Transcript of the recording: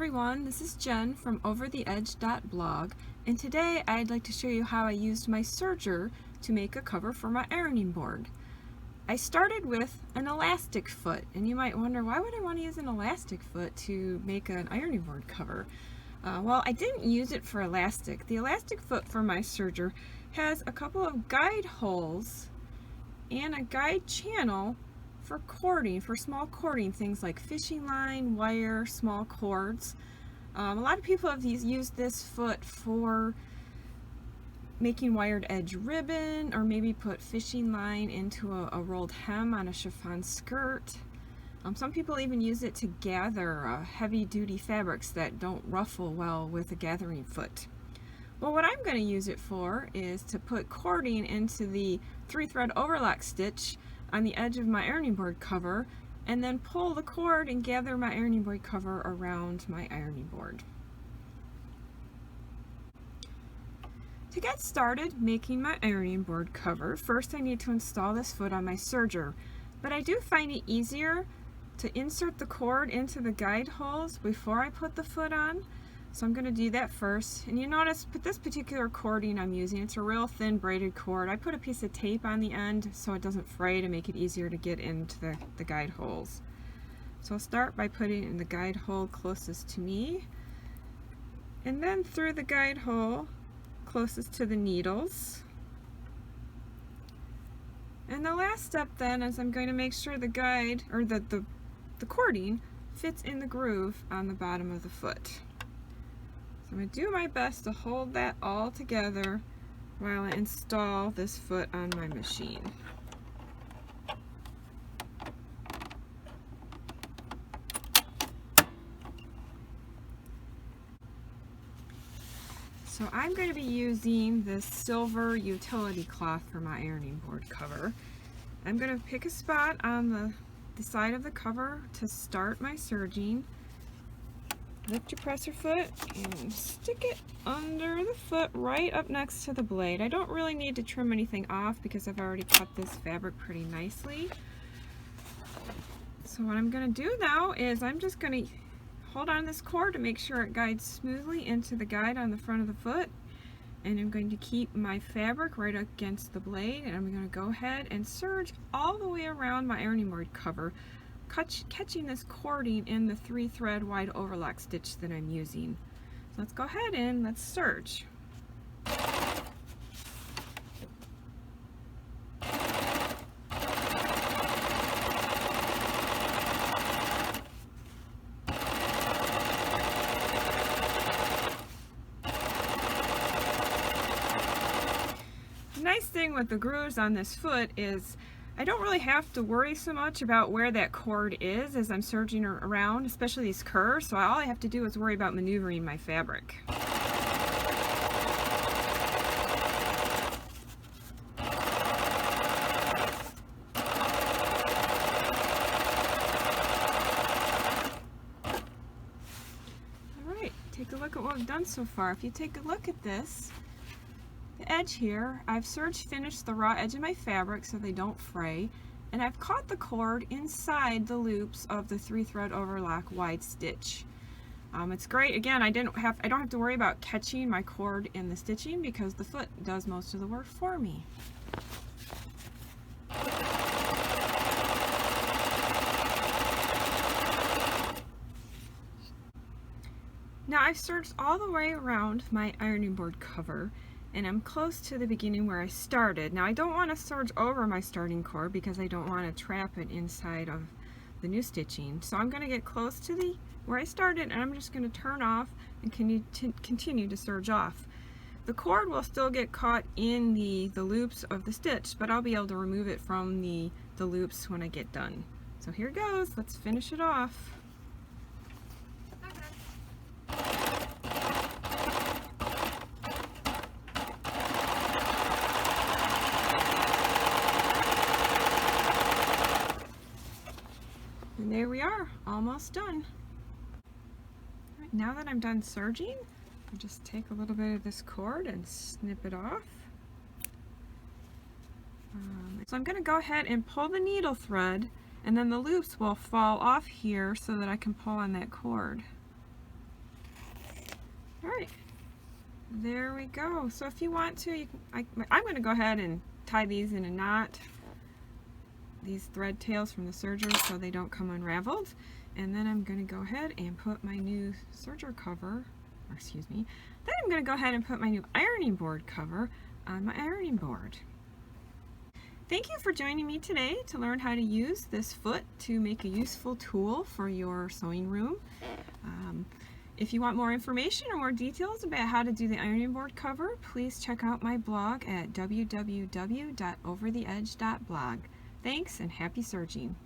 everyone, this is Jen from overtheedge.blog, and today I'd like to show you how I used my serger to make a cover for my ironing board. I started with an elastic foot, and you might wonder, why would I want to use an elastic foot to make an ironing board cover? Well, I didn't use it for elastic. The elastic foot for my serger has a couple of guide holes and a guide channel for cording, for small cording, things like fishing line, wire, small cords. A lot of people have used this foot for making wired edge ribbon, or maybe put fishing line into a rolled hem on a chiffon skirt. Some people even use it to gather heavy-duty fabrics that don't ruffle well with a gathering foot. Well, what I'm going to use it for is to put cording into the 3-thread overlock stitch on the edge of my ironing board cover, and then pull the cord and gather my ironing board cover around my ironing board. To get started making my ironing board cover, first I need to install this foot on my serger, but I do find it easier to insert the cord into the guide holes before I put the foot on. So I'm going to do that first. And you notice, with this particular cording I'm using, it's a real thin braided cord. I put a piece of tape on the end so it doesn't fray to make it easier to get into the guide holes. So I'll start by putting in the guide hole closest to me, and then through the guide hole closest to the needles. And the last step then is I'm going to make sure the guide, or the cording, fits in the groove on the bottom of the foot. So I'm going to do my best to hold that all together while I install this foot on my machine. So I'm going to be using this silver utility cloth for my ironing board cover. I'm going to pick a spot on the side of the cover to start my serging. Lift your presser foot and stick it under the foot right up next to the blade. I don't really need to trim anything off because I've already cut this fabric pretty nicely. So what I'm going to do now is I'm just going to hold on this cord to make sure it guides smoothly into the guide on the front of the foot. And I'm going to keep my fabric right against the blade, and I'm going to go ahead and serge all the way around my ironing board cover, catching this cording in the 3-thread wide overlock stitch that I'm using. So let's go ahead and let's serge. The nice thing with the grooves on this foot is I don't really have to worry so much about where that cord is as I'm serging around, especially these curves, so all I have to do is worry about maneuvering my fabric. Alright, take a look at what we've done so far. If you take a look at this, the edge here, I've serge finished the raw edge of my fabric so they don't fray, and I've caught the cord inside the loops of the 3-thread overlock wide stitch. It's great. Again, I don't have to worry about catching my cord in the stitching because the foot does most of the work for me. Now I've serged all the way around my ironing board cover, and I'm close to the beginning where I started. Now I don't want to serge over my starting cord because I don't want to trap it inside of the new stitching. So I'm going to get close to where I started, and I'm just going to turn off and continue to serge off. The cord will still get caught in the loops of the stitch, but I'll be able to remove it from the loops when I get done. So here goes, let's finish it off. And there we are, almost done. Right, now that I'm done serging, I'll just take a little bit of this cord and snip it off. So I'm going to go ahead and pull the needle thread, and then the loops will fall off here so that I can pull on that cord. Alright, there we go. So if you want to, I'm going to go ahead and tie these in a knot, these thread tails from the serger, so they don't come unraveled. And then I'm going to go ahead and put my new serger cover, or excuse me, then I'm going to go ahead and put my new ironing board cover on my ironing board. Thank you for joining me today to learn how to use this foot to make a useful tool for your sewing room. If you want more information or more details about how to do the ironing board cover, please check out my blog at www.overtheedge.blog. Thanks and happy serging!